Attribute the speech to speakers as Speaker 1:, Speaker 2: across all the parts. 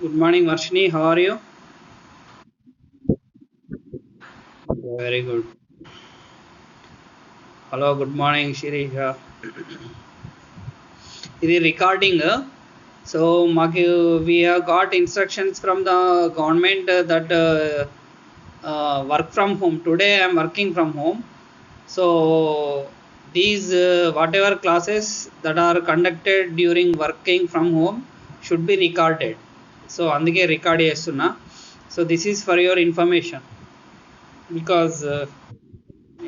Speaker 1: Good morning, Varshini. How are you? Very good. Hello, good morning, Shirisha. This recording. So, we have got instructions from the government that work from home. Today, I am working from home. So, these whatever classes that are conducted during working from home should be recorded. So, అందుకే record చేస్తున్నా. So, this is for your information because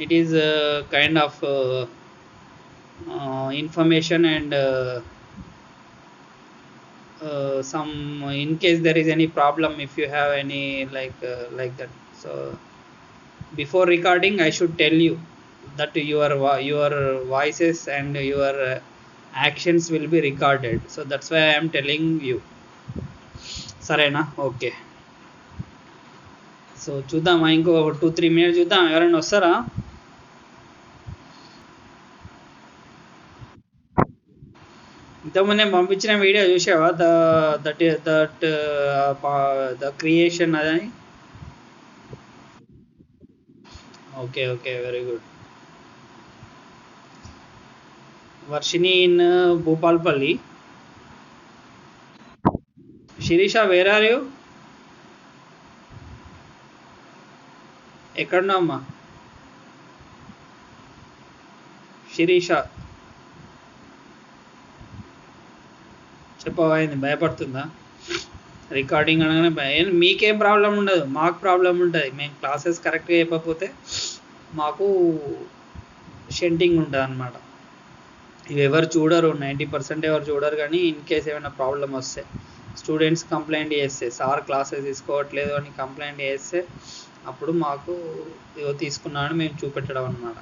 Speaker 1: it is kind of information and some in case there is any problem, if you have any like that. So before recording I should tell you that your voices and your actions will be recorded, so that's why I am telling you. సరేనా? Okay. So చూద్దామా, ఇంకో 2-3 minutes చూద్దాం, ఎవరైనా వస్తారా? ఇంతకుముందు నేను పంపించిన video చూసావా? ద క్రియేషన్ అదని. Okay okay, very good. Varshini in Bhupalpally. Sirisha, where are you? ఎక్కడున్నావు అమ్మా శిరీష? చెప్పవైంది, భయపడుతుందా? రికార్డింగ్ అనగానే భయం. మీకేం ప్రాబ్లం ఉండదు, మాకు ప్రాబ్లం ఉంటుంది. మేము క్లాసెస్ కరెక్ట్గా చెప్పకపోతే మాకు షెంటింగ్ ఉంటుంది అనమాట. ఇవి ఎవరు చూడరు, 90% ఎవరు చూడరు. కానీ ఇన్ కేస్ ఏమైనా ప్రాబ్లం వస్తే స్టూడెంట్స్ కంప్లైంట్ చేస్తే, సార్ క్లాసెస్ తీసుకోవట్లేదు అని కంప్లైంట్ చేస్తే అప్పుడు మాకు ఇవో తీసుకున్నాను మేము చూపెట్టడం అనమాట.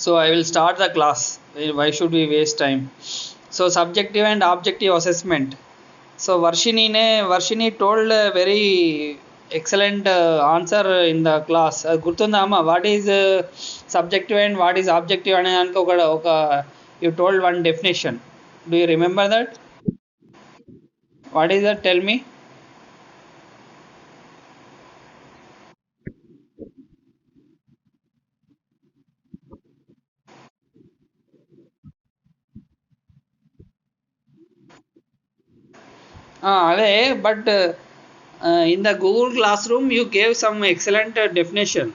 Speaker 1: So I will start the class. Why should we waste time? So subjective and objective assessment. So Varshini told a very excellent answer in the class. Gurtunda amma, what is subjective and what is objective ane anko oka you told one definition. Do you remember that? What is that? Tell me. But in the Google Classroom you gave some excellent definition.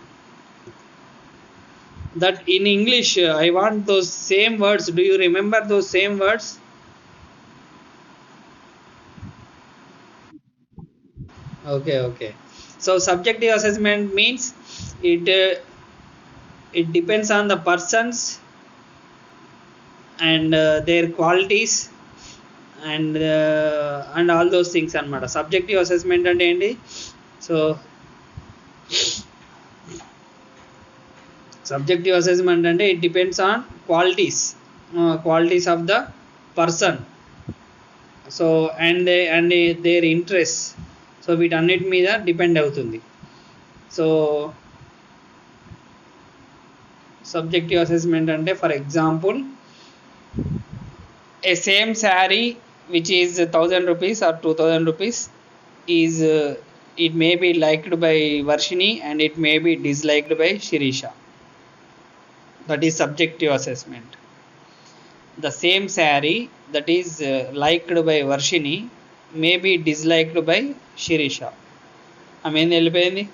Speaker 1: That in English I want those same words. Do you remember those same words? Okay. So subjective assessment means it depends on the persons and their qualities and all those things అనమాట. Subjective assessment అంటే ఏంటి? So subjective assessment అంటే it depends on qualities of the person. So and their interest. So వీటన్నిటి మీద depend అవుతుంది. So subjective assessment అంటే for example a same saree which is 1000 rupees or 2000 rupees is it may be liked by Varshini and it may be disliked by Shirisha. That is subjective assessment. The same saree that is liked by Varshini may be disliked by Shirisha. ఆమె వెళ్ళిపోయింది.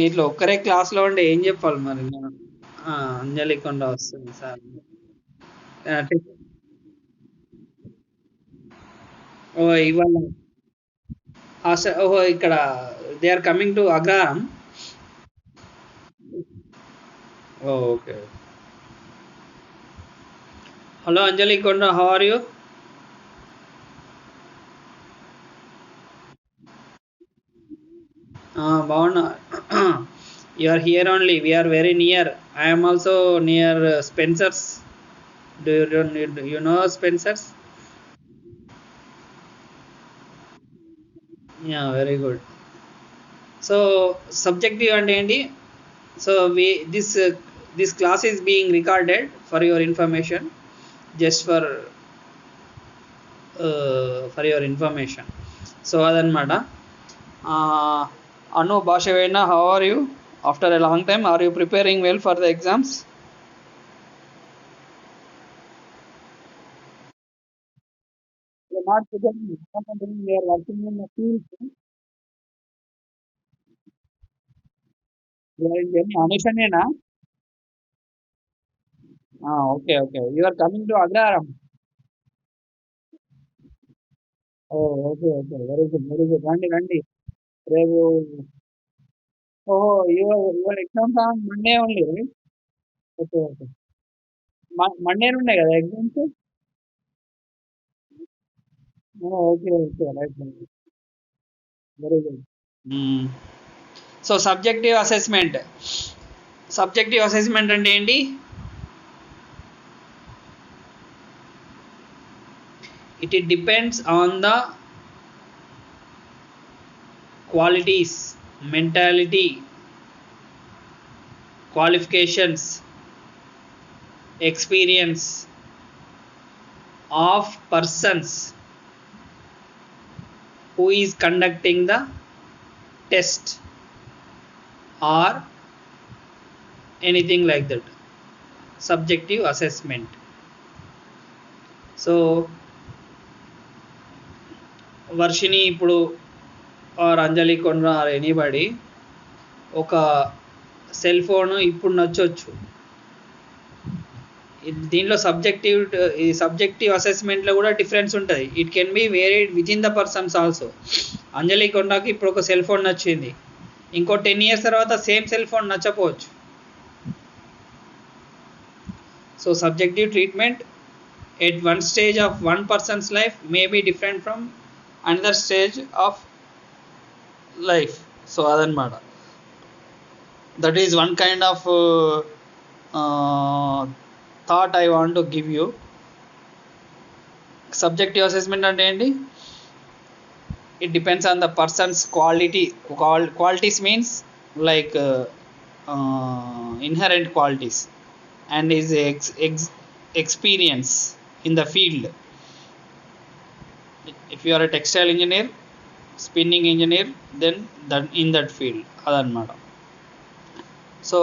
Speaker 1: ఇట్లా ఒక్కరే క్లాస్లో ఉంటే ఏం చెప్పాలి మరి? అంజలి కొండ వస్తుంది సార్. ఇవాళ ఇక్కడ they are coming to Agraharam. Okay. Hello Anjali Konda, how are you? బాగున్నా. You are here only. We are very near. I am also near Spencer's. Do you know Spencer's? Yeah, very good. So subjective and enti. So this class is being recorded for your information. just for your information. So అదనమాట. Anu Bhashavena, how are you? After a long time, are you preparing well for the exams? You're not preparing. We are working in a field. You are in Delhi. Anushanena? Okay, okay. You are coming to Agraram. Oh, okay, okay. Very good, very good. Randi, Randi. రేపు your exams on Monday only, right? Okay, okay. Monday ఉన్నాయి కదా exams? Okay, okay. Right, right. Very good. So subjective assessment అంటే ఏంటి? It depends on the qualities, mentality, qualifications, experience of persons who is conducting the test or anything like that. Subjective assessment. So Varshini ఇప్పుడు or Anjali Kondra or anybody ఒక cell phone ఇప్పుడు నచ్చొచ్చు. దీనిలో subjective అసెస్మెంట్లో కూడా difference ఉంటుంది. It can be varied with in the persons also. Anjali కొండకి ఇప్పుడు ఒక సెల్ ఫోన్ నచ్చింది, ఇంకో 10 years తర్వాత సేమ్ సెల్ ఫోన్ నచ్చపోవచ్చు. So subjective treatment at one stage of one person's life may be different from another stage of life. So అదనమాట. That is one kind of thought I want to give you. Subjective assessment అంటే ఏంటి? It depends on the person's qualities means like inherent qualities and his experience in the field. If you are a textile engineer, spinning engineer, then in that field అదనమాట. So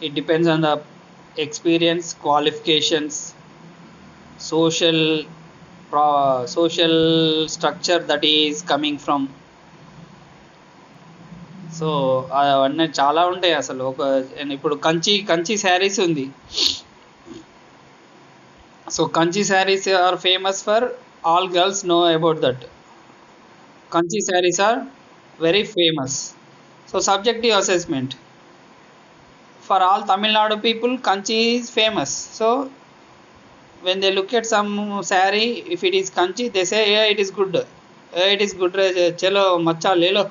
Speaker 1: it depends on the experience, qualifications, social structure that he is coming from. So అవన్నీ చాలా ఉంటాయి అసలు. ఇప్పుడు Kanchi saris ఉంది. So Kanchi saris are famous for all girls know about that. Kanchi saris are very famous. So subjective assessment for all Tamil Nadu people, Kanchi is famous. So when they look at some saree, if it is Kanchi, they say yeah, it is good, chalo macha le lo,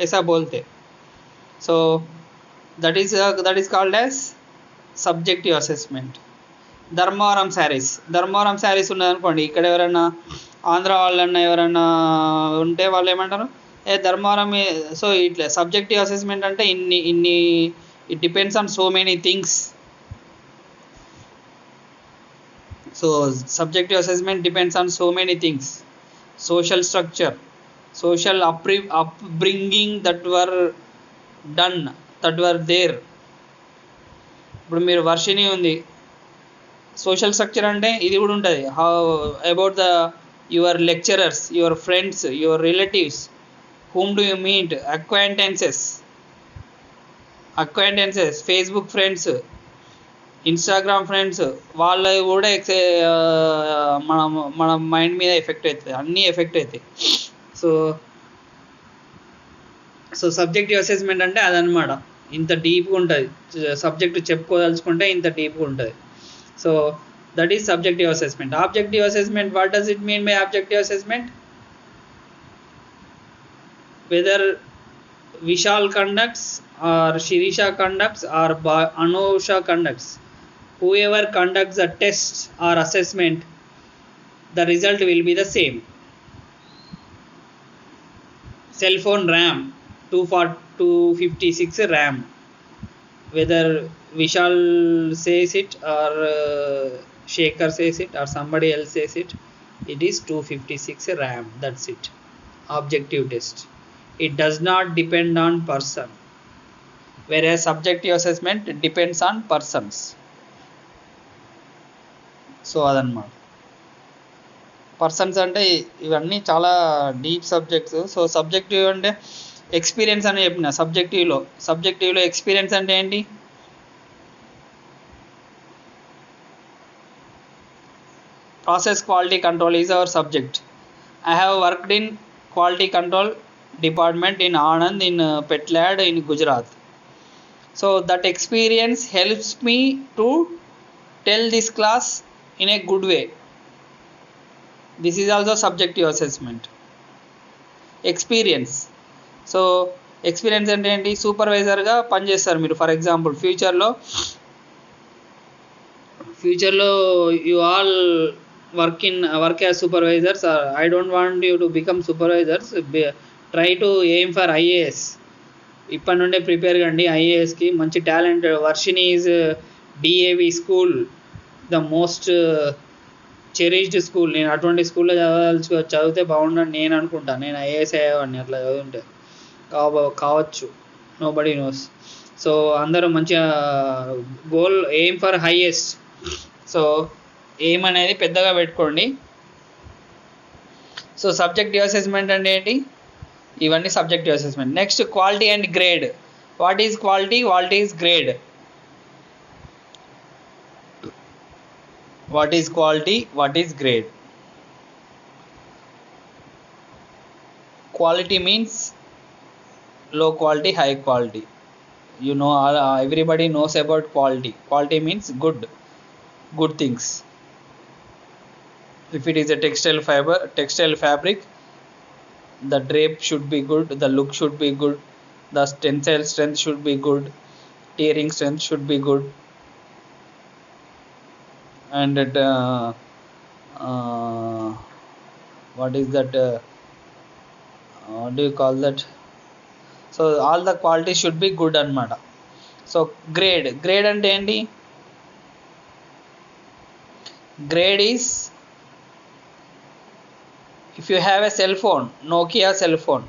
Speaker 1: aisa bolte. So that is called as subjective assessment. Dharmavaram saris ఉన్నదనుకోండి, ఇక్కడ ఎవరైనా ఆంధ్ర వాళ్ళన్నా ఎవరైనా ఉంటే వాళ్ళు ఏమంటారు, Dharmavaram. So ఇట్లా subjective assessment అంటే ఇన్ని it depends on so many things. So subjective assessment depends on so many things: social structure, social upbringing that were done, that were there. ఇప్పుడు మీరు వర్షిని ఉంది, సోషల్ స్ట్రక్చర్ అంటే ఇది కూడా ఉంటుంది. How about the your lecturers, your friends, your relatives, whom do you meet, acquaintances, Facebook friends, Instagram friends, వాళ్ళవి కూడా మన మైండ్ మీద ఎఫెక్ట్ అవుతుంది, అన్నీ ఎఫెక్ట్ అవుతాయి. సో సబ్జెక్టివ్ అసెస్మెంట్ అంటే అదనమాట. ఇంత డీప్గా ఉంటుంది సబ్జెక్టు, చెప్పుకోదలుచుకుంటే ఇంత డీప్గా ఉంటుంది. So that is subjective assessment. Objective assessment, what does it mean by objective assessment? Whether Vishal conducts or Shirisha conducts or Anusha conducts, whoever conducts a test or assessment, the result will be the same. Cell phone RAM 256 RAM, whether Vishal says it or Shekhar says it or somebody else says it, it is 256 RAM. That's it. Objective test. It does not depend on person, whereas subjective assessment depends on persons. So అదనమాట. Persons అంటే ఇవన్నీ చాలా deep subjects. So subjective అంటే experience అని చెప్పిన. సబ్జెక్టివ్లో experience అంటే ఏంటి? Process quality control is our subject. I have worked in quality control department in Anand in Petlad in Gujarat. So that experience helps me to tell this class in a good way. This is also subjective assessment. Experience. So experience అంటే ఏంటి? సూపర్వైజర్గా పనిచేస్తారు మీరు. For example ఫ్యూచర్లో you all work as supervisors, or I don't want you to become supervisors. Try to aim for IAS. ఇప్పటి నుండే prepare కండి ఐఏఎస్కి. మంచి talent. Varshini is DAV school, the most cherished school. నేను అటువంటి స్కూల్లో చదివితే బాగుండని నేను అనుకుంటాను. నేను ఐఏఎస్ అయ్యేవాడిని అట్లా చదువుంటే. కావచ్చు, నో బడీ నోస్. సో అందరూ మంచిగా goal aim for highest. So aim అనేది పెద్దగా పెట్టుకోండి. సో సబ్జెక్టివ్ అసెస్మెంట్ అంటే ఏంటి? ఇవన్నీ subjective assessment. Next quality and grade. What is quality? What is grade? What is quality? What is grade? Quality means low quality, high quality. You know, everybody knows about quality. Quality means good things. If it is a textile fabric, the drape should be good, the look should be good, the tensile strength should be good, tearing strength should be good, and what is that? What do you call that? So all the quality should be good anamata. So grade ante enti? Grade is, if you have a cell phone, Nokia cell phone,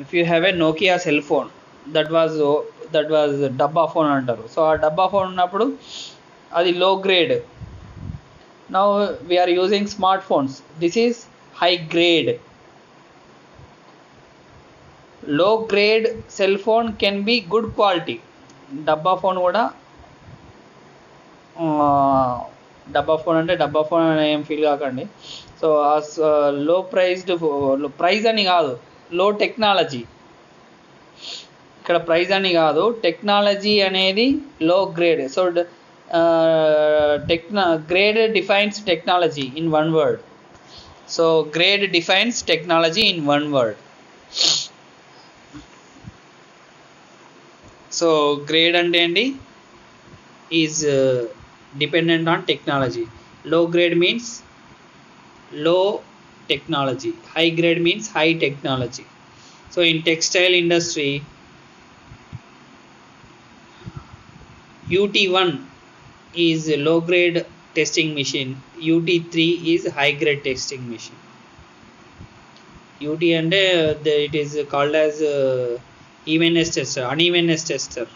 Speaker 1: if you have a Nokia cell phone, that was dabba phone antaru. So ఆ డబ్బా phone ఉన్నప్పుడు అది లో grade. Now we are using smartphones. This is high grade. Low grade cell phone can be good quality. డబ్బా phone కూడా, డబ్బా phone అంటే డబ్బా ఫోన్ అని ఏం ఫీల్ కాకండి. సో లో ప్రైజ్ అని కాదు, లో టెక్నాలజీ. ఇక్కడ ప్రైజ్ అని కాదు, టెక్నాలజీ అనేది లో grade. So grade defines technology in one word. So grade defines technology in one word. So grade అంటే ఏంటి? Is dependent on technology. Low grade means low technology. High grade means high technology. So in textile industry, UT1 is low grade testing machine. UT3 is high grade testing machine. UT and it is called as evenness tester, unevenness tester.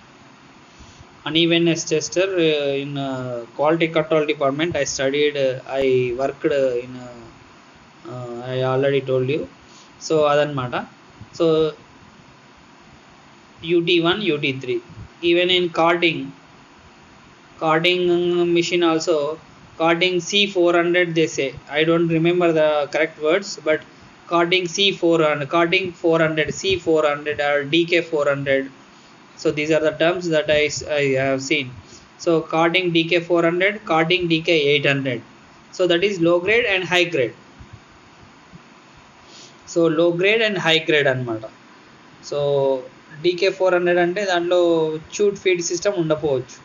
Speaker 1: Unevenness tester in quality control department. I worked in I already told you. So adanmata. So UT1, UT3. Even in carding machine also, carding C400 they say. I don't remember the correct words, but carding C400, carding 400, C400 or DK400. So these are the terms that I have seen. So carding DK400, carding DK800. So that is low grade and high grade. So low grade and high grade anamata. So DK400 అంటే దాంట్లో chute feed system ఉండకపోవచ్చు.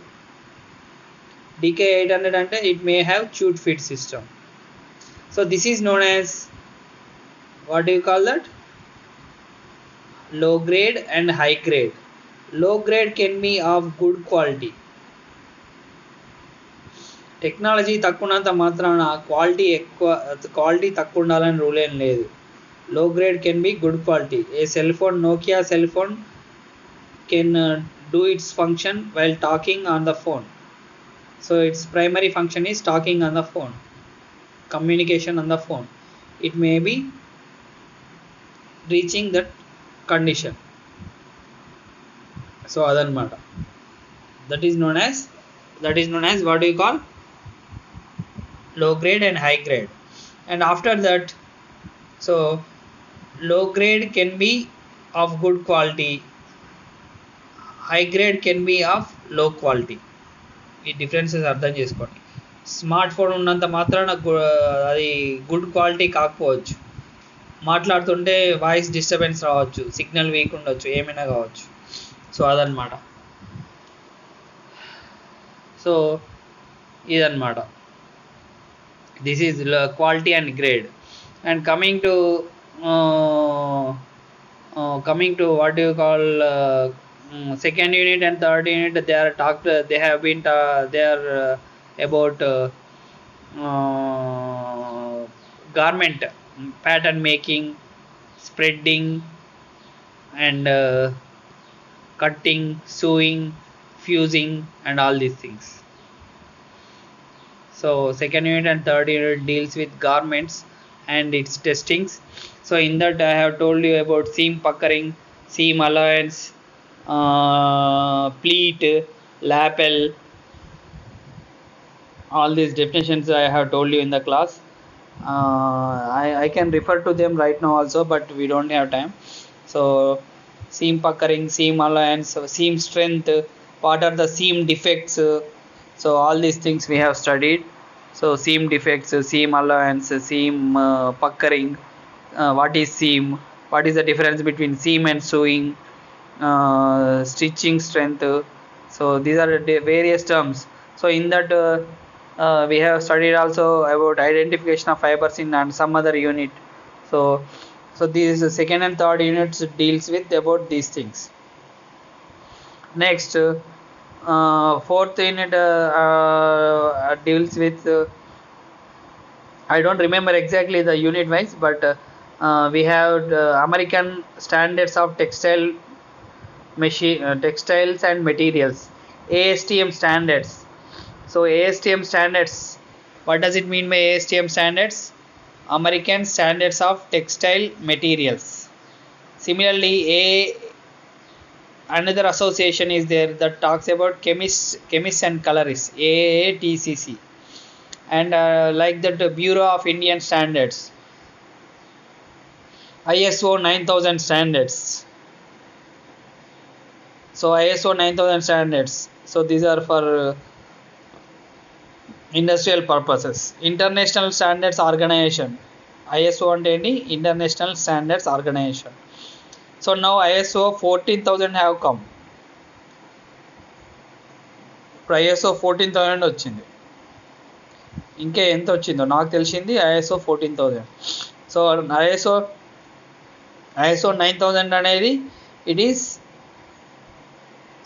Speaker 1: DK800 అంటే it may have chute feed system. So this is known as, what do you call that? Low grade and high grade. Low grade can be of good quality. Technology తక్కువ ఉన్నంత మాత్రాన quality తక్కువ ఉండాలని rule ఏం లేదు. లో grade can be good quality. A cell phone, Nokia cell phone can do its function while talking on the phone. So its primary function is talking on the phone, communication on the phone. It may be reaching that condition. So adanmata, that is known as what do you call low grade and high grade. And after that, so low grade can be of good quality, high grade can be of low quality. ఈ differences అర్థం చేసుకోండి. Smart phone ఉన్నంత మాత్రాన అది good quality కాకపోవచ్చు. మాట్లాడుతుంటే voice disturbance రావచ్చు, signal weak ఉండొచ్చు, ఏమైనా కావచ్చు. సో అదనమాట. సో ఇదన్నమాట, this is quality and grade. And coming to what do you call second unit and third unit, they are about garment pattern making, spreading, and cutting, sewing, fusing, and all these things. So second unit and third unit deals with garments and its testings. So in that I have told you about seam puckering, seam allowance, pleat, lapel, all these definitions I have told you in the class. I can refer to them right now also, but we don't have time. So seam puckering, seam allowance, seam strength, what are the seam defects, so all these things we have studied. So seam defects, seam allowance, seam puckering, what is seam, what is the difference between seam and sewing, stitching strength. So these are various terms. So in that we have studied also about identification of fibers in and some other unit. So these second and third units deals with about these things. Next, fourth unit deals with I don't remember exactly the unit wise, but we have American standards of textiles and materials, ASTM standards. So ASTM standards, what does it mean by ASTM standards? American Standards of Textile Materials. Similarly, another association is there that talks about chemists and colorists, AATCC. And like that, Bureau of Indian Standards, ISO 9000 standards. So ISO 9000 standards, so these are for industrial purposes. International Standards Organization, ISO అంటే ఏంటి? International Standards Organization. So now ISO 14000 have come. ఇప్పుడు ISO 14000 వచ్చింది. ఇంకా ఎంత వచ్చిందో నాకు తెలిసింది ISO 14000. So ISO 9000 అనేది it is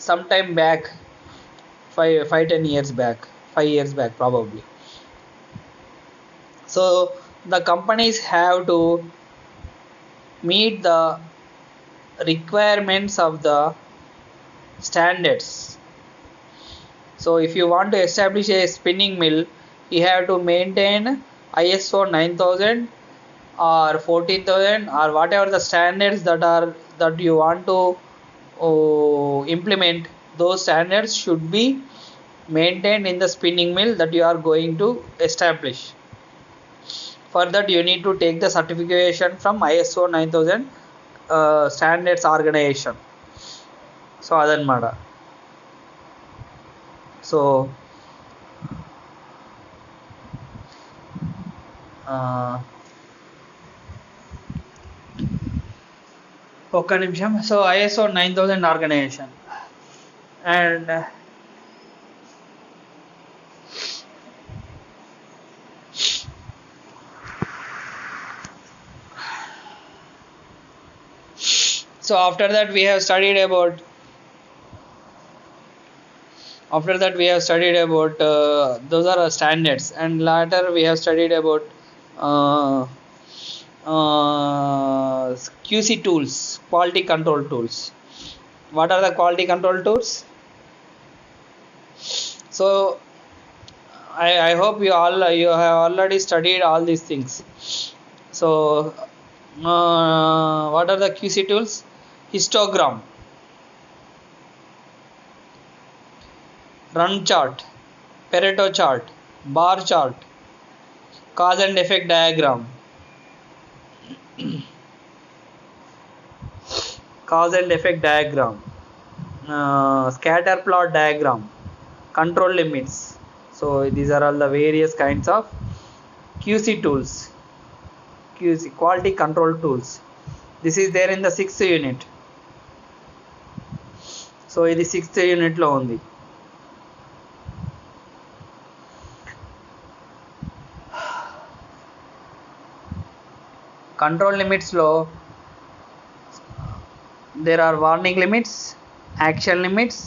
Speaker 1: some time back, 5-10 years back, 5 years back probably. So the companies have to meet the requirements of the standards. So if you want to establish a spinning mill, you have to maintain ISO 9000 or 14000 or whatever the standards that you want to implement. Those standards should be maintained in the spinning mill that you are going to establish. For that you need to take the certification from ISO 9000 standards organization. So adanmata. So ఒక్క నిమిషం. So ISO 9000 organization, and so after that we have studied about After that we have studied about those are standards, and later we have studied about uh, QC tools, quality control tools. What are the quality control tools? So I hope you have already studied all these things. So what are the QC tools? Histogram, run chart, Pareto chart, bar chart, cause and effect diagram, cause and effect diagram, scatter plot diagram, control limits. So these are all the various kinds of QC tools, QC quality control tools. This is there in the 6th unit. So ఇది 6th యూనిట్లో ఉంది. Control లిమిట్స్లో there are warning limits, action limits,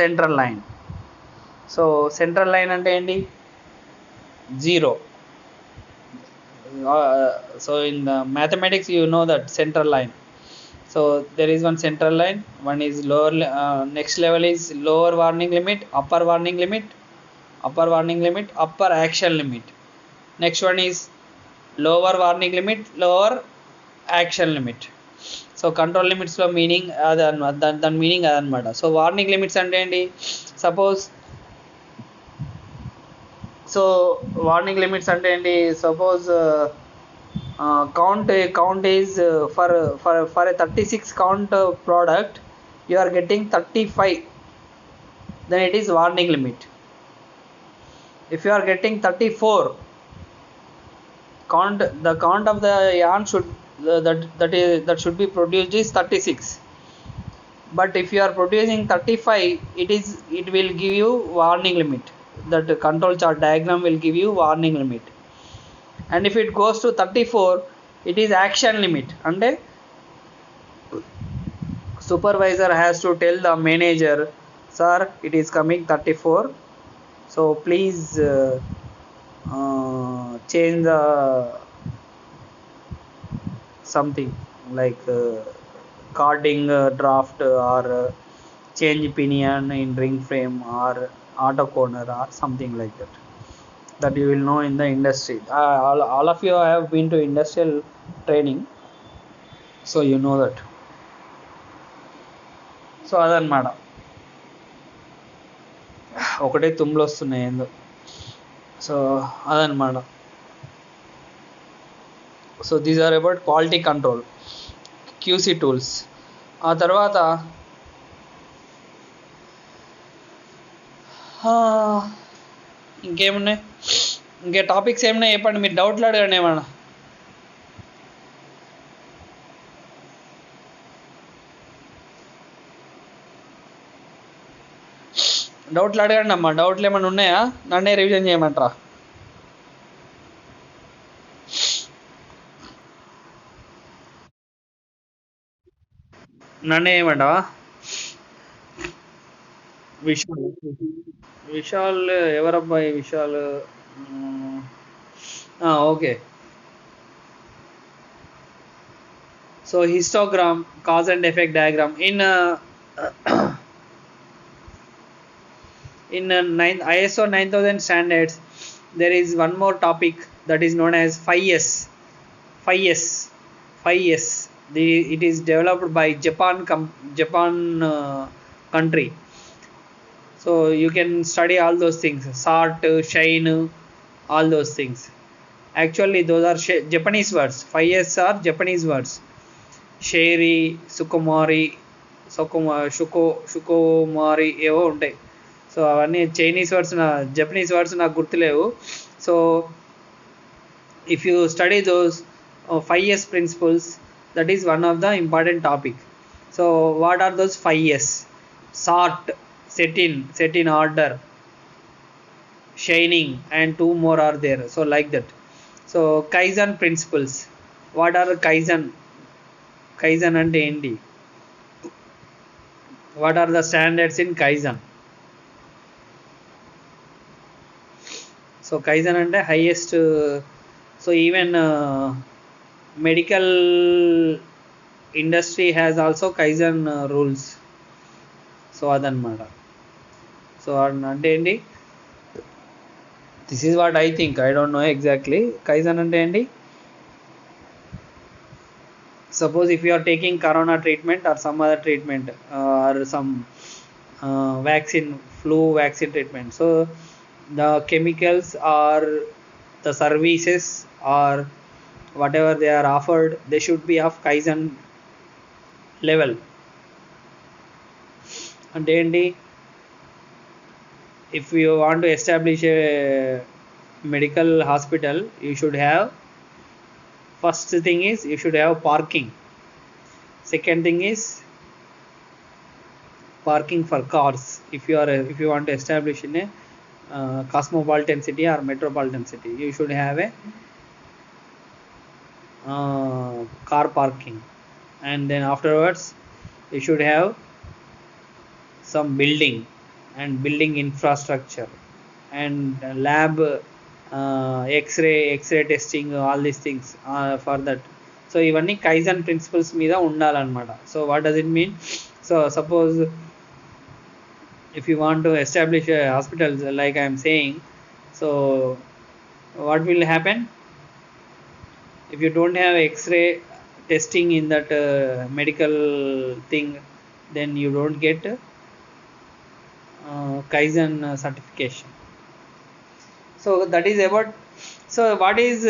Speaker 1: central line. So central line అంటే ఏంటి? 0. So in the mathematics you know that central line. So there is one central line, one is lower, next level is lower warning limit, upper warning limit, upper warning limit, upper action limit. Next one is lower warning limit, lower action limit. So control లిమిట్స్లో meaning దాని meaning అదనమాట. So warning limits అంటే ఏంటి? Suppose so warning limits అంటే ఏంటి? Suppose count is for a 36 count product you are getting 35, then it is warning limit. If you are getting 34, the count of the yarn should that should be produced is 36, but if you are producing 35, it will give you warning limit. That control chart diagram will give you warning limit. And if it goes to 34, it is action limit. And supervisor has to tell the manager, sir, it is coming 34, so please change the something like carding draft or change pinion in ring frame or auto corner or something like that you will know in the industry. All of you have been to industrial training, so you know that. So అదనమాట. ఒకటే తుమ్ములు వస్తున్నాయి ఏందో. So అదనమాట. So these are about quality control, QC tools. ఆ తర్వాత ఇంకేమున్నాయి, ఇంకే టాపిక్స్ ఏమన్నా చెప్పండి, మీరు డౌట్లు అడగండి ఏమన్నా. డౌట్లు అడగండి అమ్మా. డౌట్లు ఏమైనా ఉన్నాయా? నన్నే రివిజన్ చేయమంటారా? నన్నే ఏమంటావా? విశాల్ ఎవరబ్బాయి Vishal? Okay. So histogram, cause and effect diagram. In ISO 9000 standards, there is one more topic that is known as 5S. 5S. 5S. It is developed by Japan country. So you can study all those things, SART, shine, all those things. Actually those are Japanese words. 5S are Japanese words. Sherry, Sukumari, Shukomari ఏవో ఉంటాయి. So అవన్నీ Chinese words, Japanese words నాకు గుర్తులేవు. So if you study those 5S principles, that is one of the important topic. So what are those 5S? Sort, set in order, shining, and two more are there. So like that. So Kaizen principles. What are Kaizen? Kaizen అంటే ఏంటి? What are the standards in Kaizen? So Kaizen ante highest. So even medical industry has also Kaizen rules. So అదనమాట. So అంటే ఏంటి, this is what I think, I don't know exactly. Kaizen అంటే ఏంటి, suppose if you are taking corona treatment or some other treatment or some vaccine, flu vaccine treatment, so the chemicals or the services or whatever they are offered, they should be of Kaizen level. అంటే ఏంటి, if you want to establish a medical hospital, you should have, first thing is you should have parking. Second thing is parking for cars. If you want to establish in a cosmopolitan city or metropolitan city, you should have a car parking. And then afterwards you should have some building and building infrastructure and lab, x-ray testing, all these things for that. So ఇవన్నీ kaizen principles మీద ఉండాలన్నమాట. So what does it mean, so suppose if you want to establish a hospital like I am saying, so what will happen if you don't have x-ray testing in that medical thing, then you don't get Kaizen certification. So that is about, so what is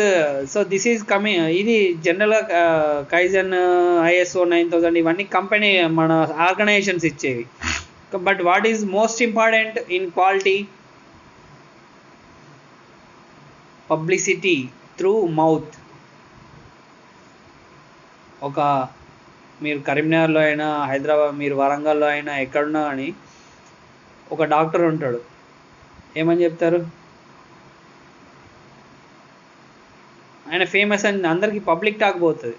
Speaker 1: so this is coming, ఇది జనరల్గా kaizen, ISO 9000 ఇవన్నీ company మన organisations ఇచ్చేవి. But what is most important in quality, publicity through mouth. ఒక మీరు కరీంనగర్లో అయినా, హైదరాబాద్, మీరు వరంగల్లో అయినా, ఎక్కడున్నా కానీ ఒక డాక్టర్ ఉంటాడు, ఏమని చెప్తారు, ఆయన ఫేమస్ అని అందరికీ పబ్లిక్ టాక్ పోతుంది.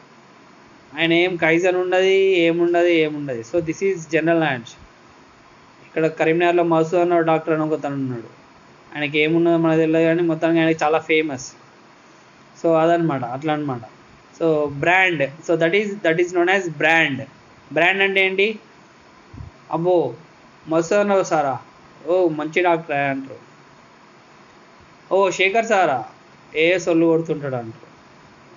Speaker 1: ఆయన ఏం కైజన్ ఉండదు, ఏముండదు. So this is general knowledge. ఇక్కడ కరీంనగర్లో మసూ అన్న డాక్టర్ అని ఒకతను ఉన్నాడు, ఆయనకి ఏమున్నదో మనకు తెలియదు కానీ మొత్తానికి ఆయనకి చాలా ఫేమస్. సో అదనమాట, అట్లా అనమాట. So brand, so that is known as brand. Brand అంటే ఏంటి, అబ్బో మసూ అన్న సారా, ఓ మంచి డాక్టర్ అంటారు, ఓ శేఖర్ సారా ఏ సొల్లు కొడుతుంటాడు అంటారు.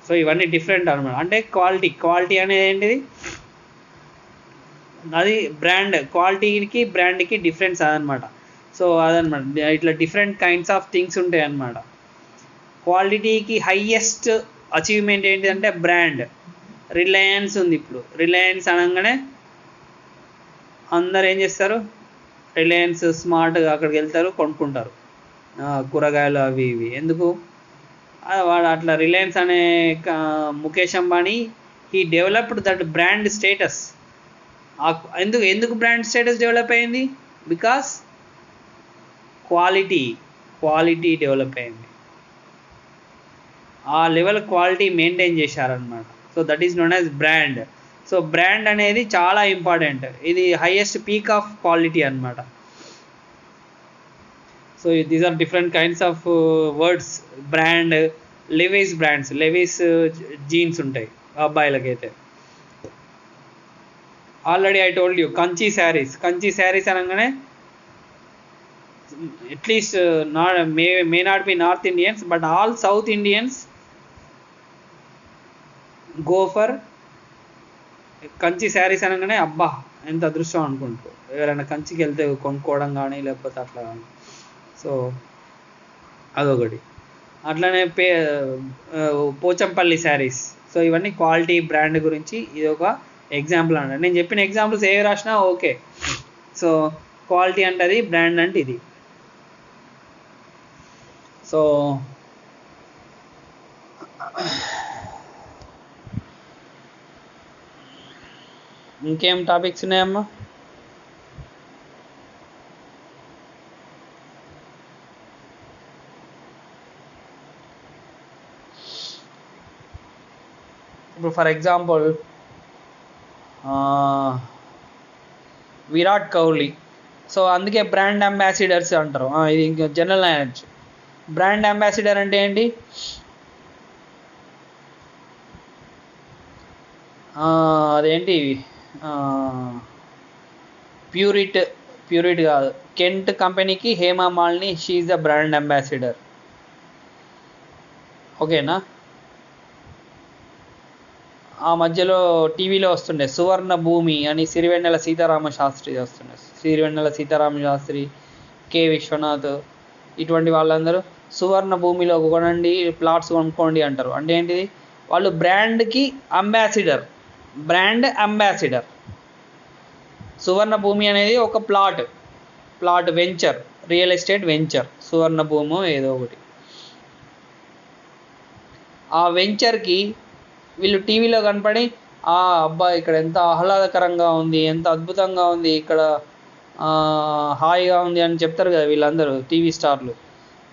Speaker 1: సో ఇవన్నీ డిఫరెంట్ అనమాట. అంటే క్వాలిటీ అనేది ఏంటిది, అది బ్రాండ్. క్వాలిటీకి బ్రాండ్కి డిఫరెన్స్ అదనమాట. సో అదనమాట, ఇట్లా డిఫరెంట్ కైండ్స్ ఆఫ్ థింగ్స్ ఉంటాయి అన్నమాట. క్వాలిటీకి హైయెస్ట్ అచీవ్మెంట్ ఏంటిదంటే బ్రాండ్. రిలయన్స్ ఉంది, ఇప్పుడు రిలయన్స్ అనగానే అందరు ఏం చేస్తారు, రిలయన్స్ స్మార్ట్గా అక్కడికి వెళ్తారు, కొనుక్కుంటారు కూరగాయలు అవి ఇవి. ఎందుకు, వాడు అట్లా రిలయన్స్ అనే Mukesh Ambani he developed that brand status. ఎందుకు బ్రాండ్ స్టేటస్ డెవలప్ అయింది, బికాస్ క్వాలిటీ డెవలప్ అయింది. ఆ లెవెల్ క్వాలిటీ మెయింటైన్ చేశారనమాట. So that is known as brand. So brand అనేది చాలా ఇంపార్టెంట్, ఇది హైయెస్ట్ పీక్ ఆఫ్ క్వాలిటీ అనమాట. So these are different kinds of words. Brand, Levi's brands, Levi's jeans ఉంటాయి అబ్బాయిలకైతే. Already I told you Kanchi saris అనగానే at least may not be north Indians, but all south Indians go for Kanchi saris అనగానే అబ్బా ఎంత అదృష్టం అనుకుంటారు, ఎవరైనా కంచికి వెళ్తే కొనుక్కోవడం కానీ లేకపోతే అట్లా కానీ. సో అదొకటి. అట్లనే పోచంపల్లి శారీస్. సో ఇవన్నీ క్వాలిటీ బ్రాండ్ గురించి ఇది ఒక ఎగ్జాంపుల్ అన్నమాట. నేను చెప్పిన ఎగ్జాంపుల్స్ ఏవి రాసినా ఓకే. సో క్వాలిటీ అంటే అది, బ్రాండ్ అంటే ఇది. సో ఇంకేం టాపిక్స్ ఉన్నాయమ్మా? ఇప్పుడు for example Virat Kohli. So అందుకే బ్రాండ్ అంబాసిడర్స్ అంటారు. ఇది ఇంకా జనరల్ నాలెడ్జ్. బ్రాండ్ అంబాసిడర్ అంటే ఏంటి? అదేంటి, ప్యూరిట్ కాదు, కెంట్ కంపెనీకి Hema Malini, she's the brand ambassador. ఓకేనా? ఆ మధ్యలో టీవీలో వస్తుండే సువర్ణ భూమి అని సిరివెన్నెల సీతారామ శాస్త్రి వస్తుండే. సిరివెన్నెల సీతారామ శాస్త్రి, కె విశ్వనాథ్, ఇటువంటి వాళ్ళందరూ సువర్ణ భూమిలో కొనండి, ప్లాట్స్ కొనుక్కోండి అంటారు. అంటే ఏంటిది? వాళ్ళు బ్రాండ్కి బ్రాండ్ అంబాసిడర్. సువర్ణ భూమి అనేది ఒక plot venture, real estate venture, Suvarna Bhoomi ఏదో ఒకటి. ఆ వెంచర్కి వీళ్ళు టీవీలో కనపడి, అబ్బా ఇక్కడ ఎంత ఆహ్లాదకరంగా ఉంది, ఎంత అద్భుతంగా ఉంది, ఇక్కడ హాయిగా ఉంది అని చెప్తారు కదా వీళ్ళందరూ టీవీ స్టార్లు.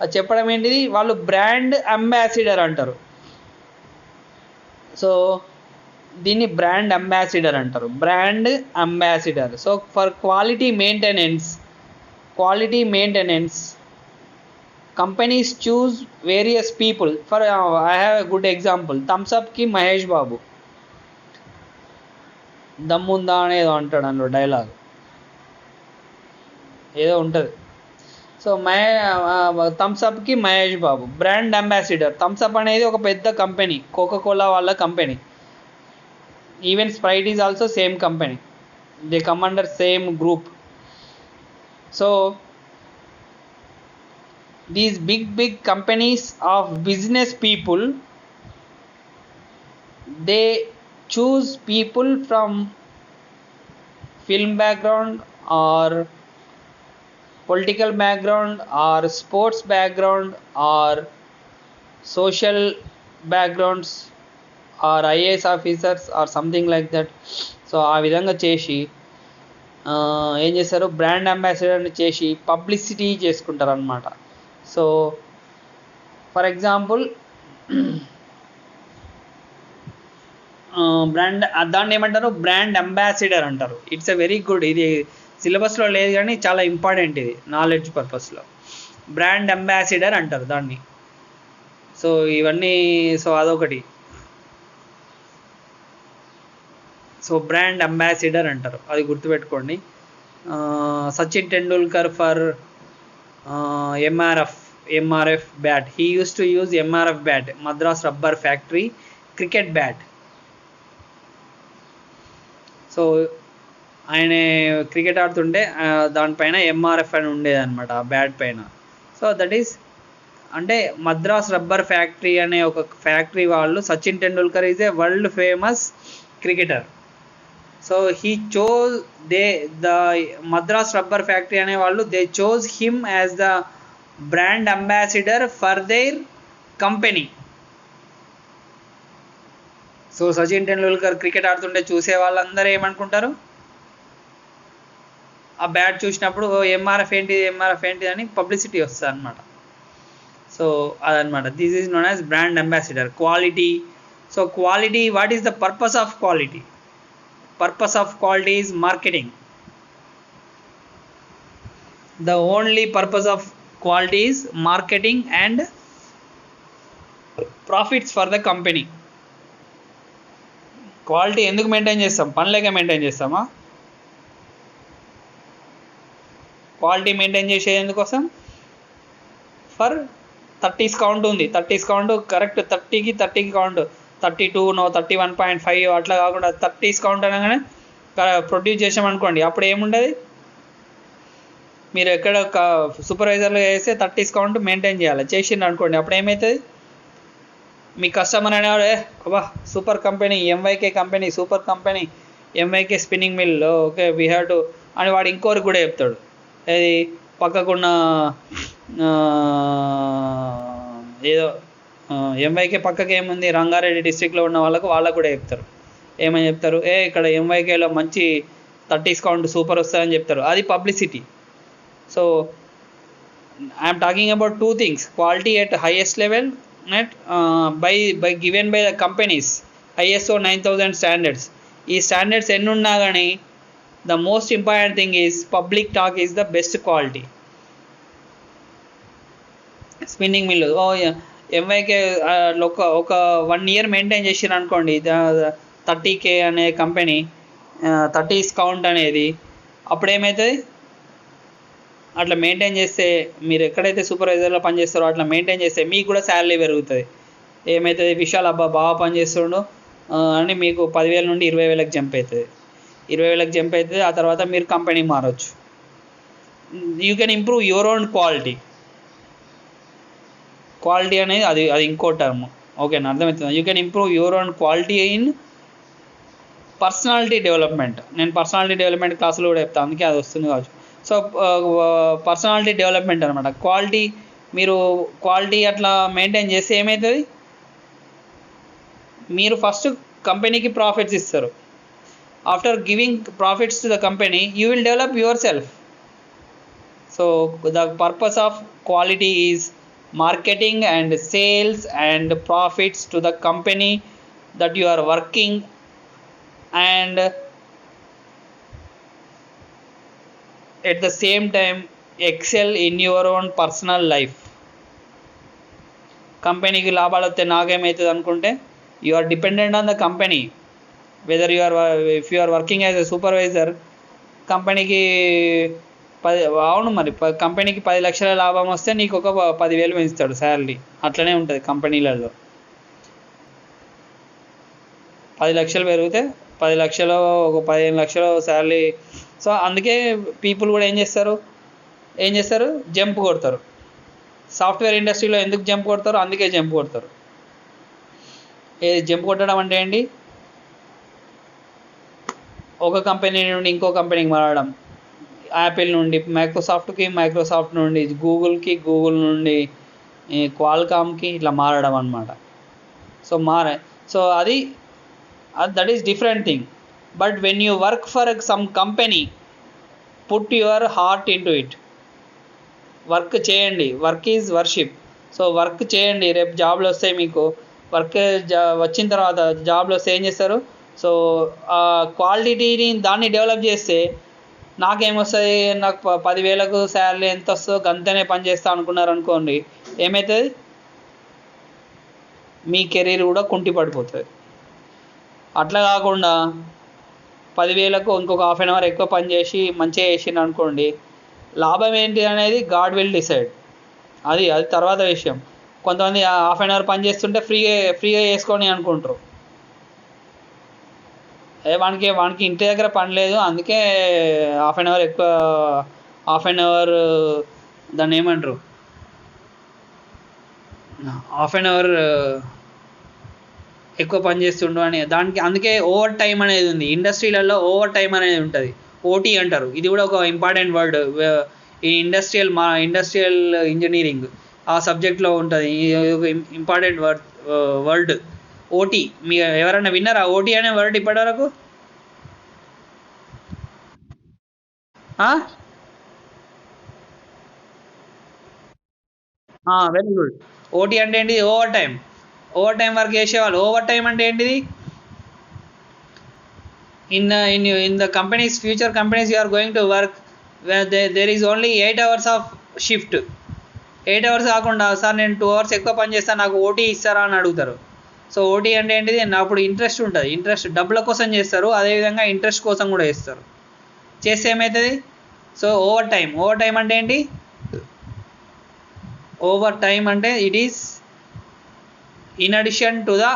Speaker 1: అది చెప్పడం ఏంటిది? వాళ్ళు బ్రాండ్ అంబాసిడర్ అంటారు. సో దీన్ని బ్రాండ్ అంబాసిడర్ అంటారు. Brand ambassador. So for quality maintenance companies choose various people. For I have a good example. థమ్స్అప్కి మహేష్ బాబు దమ్ముందా అనేదో అంటాడు అందులో డైలాగ్, ఏదో ఉంటుంది. సో థమ్స్అప్కి Mahesh Babu brand ambassador. Thums Up అనేది ఒక పెద్ద కంపెనీ, కోకోకోలా వాళ్ళ company. Even Sprite is also same company, they come under same group. So these big companies of business people, they choose people from film background or political background or sports background or social backgrounds or IAS officers or something like that. So ఆ విధంగా చేసి ఏం చేస్తారు, brand అంబాసిడర్ని చేసి publicity చేసుకుంటారు అన్నమాట. So for example దాన్ని ఏమంటారు? బ్రాండ్ అంబాసిడర్ అంటారు. It's a very good. ఇది సిలబస్లో లేదు కానీ చాలా ఇంపార్టెంట్, ఇది నాలెడ్జ్ పర్పస్లో. బ్రాండ్ అంబాసిడర్ అంటారు దాన్ని. సో ఇవన్నీ, సో అదొకటి. సో బ్రాండ్ అంబాసిడర్ అంటారు, అది గుర్తుపెట్టుకోండి. Sachin Tendulkar for MRF bat. He used to use MRF bat, Madras Rubber Factory cricket bat. So ఆయన క్రికెట్ ఆడుతుంటే దానిపైన MRF అని ఉండేదన్నమాట ఆ బ్యాట్ పైన. సో దట్ ఈస్ అంటే మద్రాస్ రబ్బర్ ఫ్యాక్టరీ అనే ఒక ఫ్యాక్టరీ వాళ్ళు, Sachin Tendulkar is a world famous cricketer. So he chose the Madras rubber factory అనే వాళ్ళు, they chose him as the brand ambassador for their company. So Sachin Tendulkar cricket ఆడుతుంటే చూసే వాళ్ళందరూ ఏమనుకుంటారు, ఆ బ్యాట్ చూసినప్పుడు MRF ఏంటిది అని పబ్లిసిటీ వస్తుంది అనమాట. సో అదనమాట. This is known as brand ambassador. Quality. So quality, what is the purpose of quality? Purpose of quality is marketing. The only purpose of quality is marketing and profits for the company. Quality ఎందుకు maintain చేస్తాం? పనిలేక maintain చేస్తామా? Quality maintain చేసేది ఎందుకోసం? For 30s count ఉంది, 30s count correct, 30కి count, 32 31.5 అట్లా కాకుండా 30s count అనగానే ప్రొడ్యూస్ చేసామనుకోండి, అప్పుడు ఏముండదు. మీరు ఎక్కడ సూపర్వైజర్లో చేస్తే 30s కౌంట్ మెయింటైన్ చేయాలి. చేసిండ్రు అనుకోండి, అప్పుడు ఏమవుతుంది, మీ కస్టమర్ అనేవాడు అబ్బా సూపర్ కంపెనీ, MYK కంపెనీ, super company, MYK spinning mill, okay we have to అని వాడు ఇంకోరికి కూడా చెప్తాడు. అది పక్కకున్న ఏదో MYK పక్కకి ఏముంది, రంగారెడ్డి డిస్ట్రిక్ట్లో ఉన్న వాళ్ళకు కూడా చెప్తారు. ఏమని చెప్తారు, ఇక్కడ MYKలో మంచి 30s కౌంట్ సూపర్ వస్తుందని చెప్తారు. అది publicity. So I'm talking about 2 things. Quality at highest level by given by the companies. ISO 9000 standards. ఈ స్టాండర్డ్స్ ఎన్ని ఉన్నా కానీ The most important thing is public talk is the best quality. Spinning mill MYK ఒక 1 year maintain చేసిర్రు అనుకోండి, 30K అనే company, 30s count అనేది, అప్పుడు ఏమవుతుంది, అట్లా మెయింటైన్ చేస్తే, మీరు ఎక్కడైతే సూపర్వైజర్లో పనిచేస్తారో అట్లా మెయింటైన్ చేస్తే మీకు కూడా శాలరీ పెరుగుతుంది. ఏమవుతుంది, విశాల్ అబ్బా బాగా పనిచేస్తుండు అని మీకు 10,000 నుండి 20,000కి జంప్ అవుతుంది. 20,000కి జంప్ అవుతుంది. ఆ తర్వాత మీరు కంపెనీ మారచ్చు. You can improve your own quality. Quality అనేది అది ఇంకో టర్మ్. ఓకేనా, అర్థమవుతుంది. You can improve your own quality in personality development. నేను పర్సనాలిటీ డెవలప్మెంట్ క్లాసులు కూడా చెప్తాను, అందుకే అది వస్తుంది కావచ్చు. సో పర్సనాలిటీ డెవలప్మెంట్ అనమాట. మీరు క్వాలిటీ అట్లా మెయింటైన్ చేస్తే ఏమవుతుంది, మీరు ఫస్ట్ కంపెనీకి ప్రాఫిట్స్ ఇస్తారు. After giving profits to the company you will develop your self. So the purpose of quality is marketing and sales and profits to the company that you are working, and at the same time excel in your own personal life. కంపెనీకి లాభాలు వస్తే నాకేమవుతుంది అనుకుంటే, you are dependent on the company. Whether if you are working as a supervisor, కంపెనీకి అవును మరి కంపెనీకి 10 లక్షల లాభం వస్తే నీకు ఒక 10,000 పెంచుతాడు శాలరీ. అట్లనే ఉంటుంది కంపెనీలలో. 10 లక్షలు పెరిగితే 10 లక్షలు ఒక 15 లక్షలు శాలరీ. సో అందుకే పీపుల్ కూడా ఏం చేస్తారు, జంప్ కొడతారు. సాఫ్ట్వేర్ ఇండస్ట్రీలో ఎందుకు జంప్ కొడతారు, అందుకే జంప్ కొడతారు. జంప్ కొట్టడం అంటే ఏంటి, ఒక కంపెనీ నుండి ఇంకో కంపెనీకి మారడం. యాపిల్ నుండి మైక్రోసాఫ్ట్కి, మైక్రోసాఫ్ట్ నుండి గూగుల్కి, గూగుల్ నుండి క్వాల్కామ్కి ఇట్లా మారడం అనమాట. సో అది that is different thing. But when you work for some company, put your heart into it. Work చేయండి. Work is worship. So work చేయండి. రేపు జాబ్లు వస్తాయి మీకు. వర్క్ వచ్చిన తర్వాత జాబ్లో వస్తే ఏం చేస్తారు, సో ఆ క్వాలిటీని దాన్ని డెవలప్ చేస్తే నాకేమొస్తుంది, నాకు 10,000కు శాలరీ ఎంత వస్తుందో గంతనే పని చేస్తా అనుకున్నారు అనుకోండి, ఏమవుతుంది, మీ కెరీర్ కూడా కుంటి పడిపోతుంది. అట్లా కాకుండా 10,000కు ఇంకొక 1/2 అవర్ ఎక్కువ పని చేసి మంచిగా చేసిండు అనుకోండి, లాభం ఏంటి అనేది గాడ్ విల్ డిసైడ్. అది తర్వాత విషయం. కొంతమంది 1/2 అవర్ పని చేస్తుంటే ఫ్రీగా చేసుకొని అనుకుంటారు. వానికి ఇంటి దగ్గర పని లేదు, అందుకే 1/2 అవర్ ఎక్కువ, 1/2 అవర్ దాన్ని ఏమంటారు, 1/2 అవర్ ఎక్కువ పని చేస్తుండు అని దానికి. అందుకే ఓవర్ టైం అనేది ఉంది ఇండస్ట్రీలలో. ఓవర్ టైం అనేది ఉంటుంది, ఓటీ అంటారు. ఇది కూడా ఒక ఇంపార్టెంట్ వర్డ్ ఈ ఇండస్ట్రియల్ ఇంజనీరింగ్ ఆ సబ్జెక్ట్లో ఉంటుంది. ఒక ఇంపార్టెంట్ వర్డ్ ఓటీ. మీరు ఎవరైనా విన్నారా ఓటీ అనే వర్డ్ ఇప్పటివరకు? Very good. ఓటీ అంటే ఏంటి? ఓవర్ టైం వర్క్ చేసేవాళ్ళు. ఓవర్ టైం అంటే ఏంటిది? in the companies, future companies, you are going to work where there is only 8 hours of shift. 8 hours కాకుండా, సార్ నేను 2 hours ఎక్కువ పని చేస్తాను, నాకు ఓటీ ఇస్తారా అని అడుగుతారు. సో ఓటీ అంటే ఏంటిది, అప్పుడు ఇంట్రెస్ట్ ఉంటుంది. ఇంట్రెస్ట్ డబ్బుల కోసం చేస్తారు, అదేవిధంగా ఇంట్రెస్ట్ కోసం కూడా చేస్తారు. చేస్తే ఏమవుతుంది, సో ఓవర్ టైం అంటే ఏంటి? ఓవర్ టైం అంటే it is in addition to the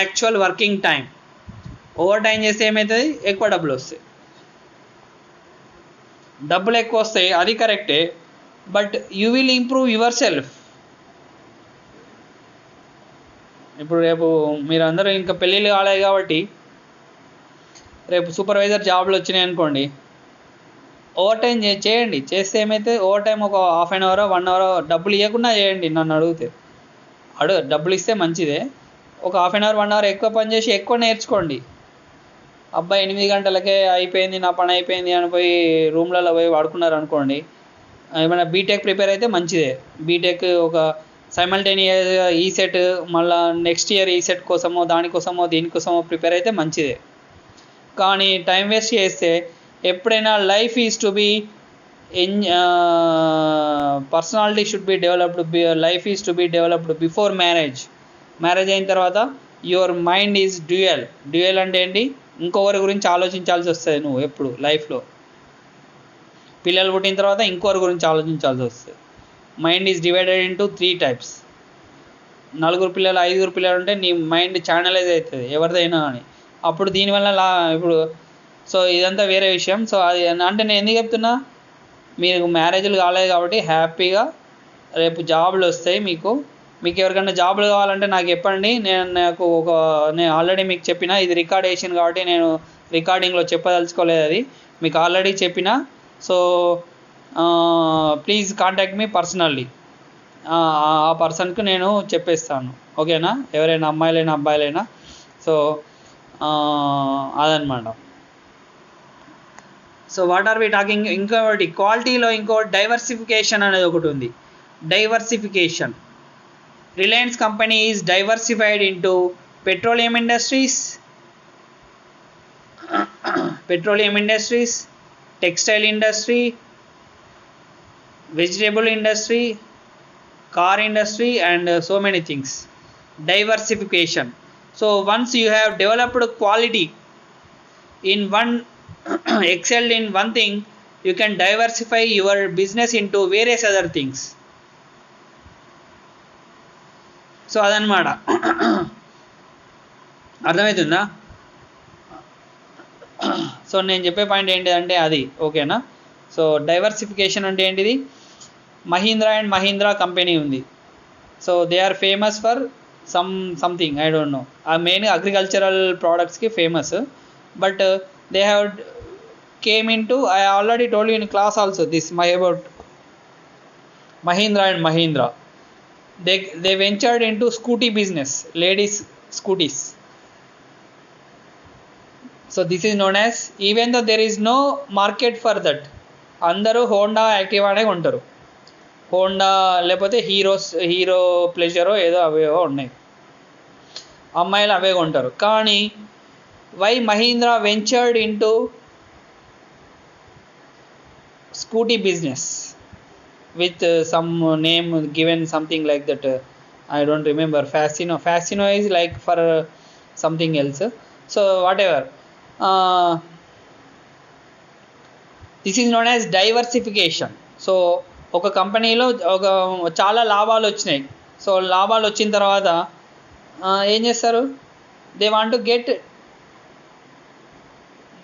Speaker 1: actual working time. Over time చేస్తే ఏమవుతుంది, ఎక్కువ డబ్బులు వస్తాయి. డబ్బులు ఎక్కువ వస్తాయి, అది కరెక్టే, but you will improve your self. ఇప్పుడు రేపు మీరందరూ ఇంకా పెళ్ళిళ్ళు కాలేదు కాబట్టి, రేపు సూపర్వైజర్ జాబ్లు వచ్చినాయి అనుకోండి, ఓవర్ టైం చేయండి. చేస్తే ఏమైతే ఓవర్ టైం ఒక 1/2 అవర్ 1 అవర్ డబ్బులు ఇవ్వకుండా చేయండి. నన్ను అడిగితే డబ్బులు ఇస్తే మంచిదే. ఒక 1/2 అవర్ 1 అవర్ ఎక్కువ పని చేసి ఎక్కువ నేర్చుకోండి. అబ్బాయి 8 గంటలకే అయిపోయింది నా పని అయిపోయింది అని పోయి రూమ్లలో పోయి వాడుకున్నారు అనుకోండి, ఏమైనా బీటెక్ ప్రిపేర్ అయితే మంచిదే. బీటెక్ ఒక సైమల్టేనియస్గా ఈసెట్, మళ్ళీ నెక్స్ట్ ఇయర్ ఈసెట్ కోసమో దానికోసమో దీనికోసమో ప్రిపేర్ అయితే మంచిదే. కానీ టైం వేస్ట్ చేస్తే ఎప్పుడైనా life is to be personality should be developed, life is to be developed before marriage. Marriage అయిన తర్వాత యువర్ మైండ్ ఈజ్ డ్యూయల్ అంటే ఏంటి, ఇంకొకరి గురించి ఆలోచించాల్సి వస్తుంది నువ్వు ఎప్పుడు లైఫ్లో. పిల్లలు పుట్టిన తర్వాత ఇంకొకరి గురించి ఆలోచించాల్సి వస్తుంది. Mind is divided into 3 types. 4 పిల్లలు 5 పిల్లలు ఉంటే నీ మైండ్ ఛానలైజ్ అవుతుంది ఎవరిదైనా అని. అప్పుడు దీనివల్ల ఇప్పుడు సో ఇదంతా వేరే విషయం. సో అది అంటే నేను ఎందుకు చెప్తున్నా, మీరు మ్యారేజ్లు కాలేదు కాబట్టి హ్యాపీగా రేపు జాబులు వస్తాయి మీకు. ఎవరికైనా జాబులు కావాలంటే నాకు చెప్పండి. నేను ఆల్రెడీ మీకు చెప్పిన, ఇది రికార్డేషన్ కాబట్టి నేను రికార్డింగ్లో చెప్పదలుచుకోలేదు, అది మీకు ఆల్రెడీ చెప్పిన. So please contact me personally. ఆ పర్సన్కి నేను చెప్పేస్తాను, ఓకేనా, ఎవరైనా అమ్మాయిలైనా అబ్బాయిలైనా. సో అదనమాట. So what are we talking. ఇంకొకటి క్వాలిటీలో డైవర్సిఫికేషన్ అనేది ఒకటి ఉంది. Diversification. Reliance company is diversified into petroleum industries, textile industry, vegetable industry, car industry, and so many things. Diversification. So once you have developed quality in one excelled in one thing, you can diversify your business into various other things. So అదనమాట. అర్థమవుతుందా? So నేను చెప్పే point ఏంటిదంటే అది, ఓకేనా. So diversification అంటే ఏంటిది, Mahindra and Mahindra company ఉంది. So they are famous for something, I don't know. ఆ మెయిన్ అగ్రికల్చరల్ ప్రోడక్ట్స్కి famous. But they have came into, I already told you in class also this about Mahindra and Mahindra. They ventured into scooty business, ladies scooties. So this is known as, even though there is no market for that, అందరూ Honda యాక్టివానే కొంటారు. Honda లేకపోతే hero ప్లెజరో ఏదో అవేవో ఉన్నాయి, అమ్మాయిలు అవే కొంటారు. కానీ why Mahindra ventured into scooty business with some name given something like that, I don't remember. Fascino is like for something else. So whatever, this is known as diversification. So ఒక కంపెనీలో చాలా లాభాలు వచ్చినాయి. సో లాభాలు వచ్చిన తర్వాత ఏం చేస్తారు, they want to get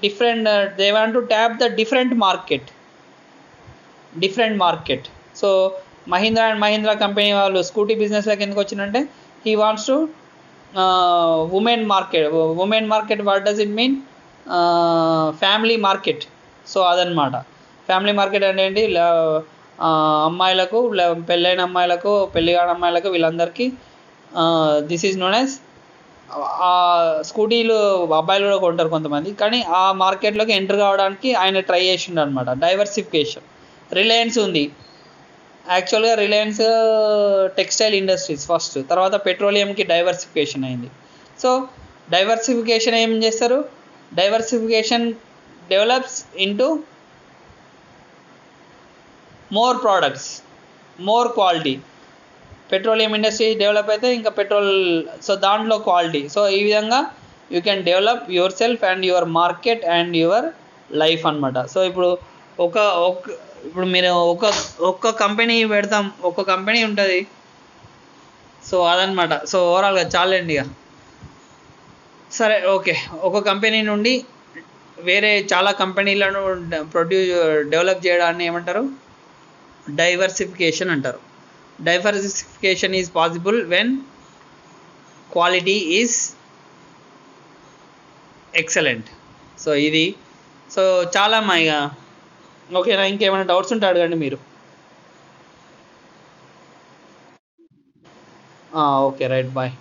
Speaker 1: different, they want to tap the different market. So Mahindra and Mahindra company వాళ్ళు స్కూటీ బిజినెస్లోకి ఎందుకు వచ్చినంటే, he wants to women market. What does it mean, family market. So అదనమాట. ఫ్యామిలీ మార్కెట్ అంటే ఏంటి, అమ్మాయిలకు, పెళ్ళైన అమ్మాయిలకు, పెళ్ళి కాని అమ్మాయిలకు, వీళ్ళందరికీ దిస్ ఈజ్ నోన్ యాజ్, స్కూటీలు అబ్బాయిలు కూడా కొంటారు కొంతమంది, కానీ ఆ మార్కెట్లోకి ఎంటర్ కావడానికి ఆయన ట్రై చేసిండు అనమాట. డైవర్సిఫికేషన్. రిలయన్స్ ఉంది, యాక్చువల్గా రిలయన్స్ టెక్స్టైల్ ఇండస్ట్రీస్ ఫస్ట్, తర్వాత పెట్రోలియంకి డైవర్సిఫికేషన్ అయింది. సో డైవర్సిఫికేషన్ ఏం చేస్తారు, diversification develops into more products, more quality. Petroleum industry develop అయితే ఇంకా పెట్రోల్, సో దాంట్లో క్వాలిటీ. సో ఈ విధంగా you can develop your self and your market and your life అనమాట. సో ఇప్పుడు మీరు ఒక్క కంపెనీ పెడతాం, ఒక్క కంపెనీ ఉంటుంది. సో అదనమాట. సో ఓవరాల్గా చాలండి ఇక. సరే, ఓకే. ఒక కంపెనీ నుండి వేరే చాలా కంపెనీలను డెవలప్ చేయడాన్ని ఏమంటారు, డైవర్సిఫికేషన్ అంటారు. Diversification is possible when quality is excellent. So ఇది, సో చాలా ఇక ఓకేనా. ఇంకేమైనా డౌట్స్ ఉంటే అడగండి మీరు. Okay, right, bye.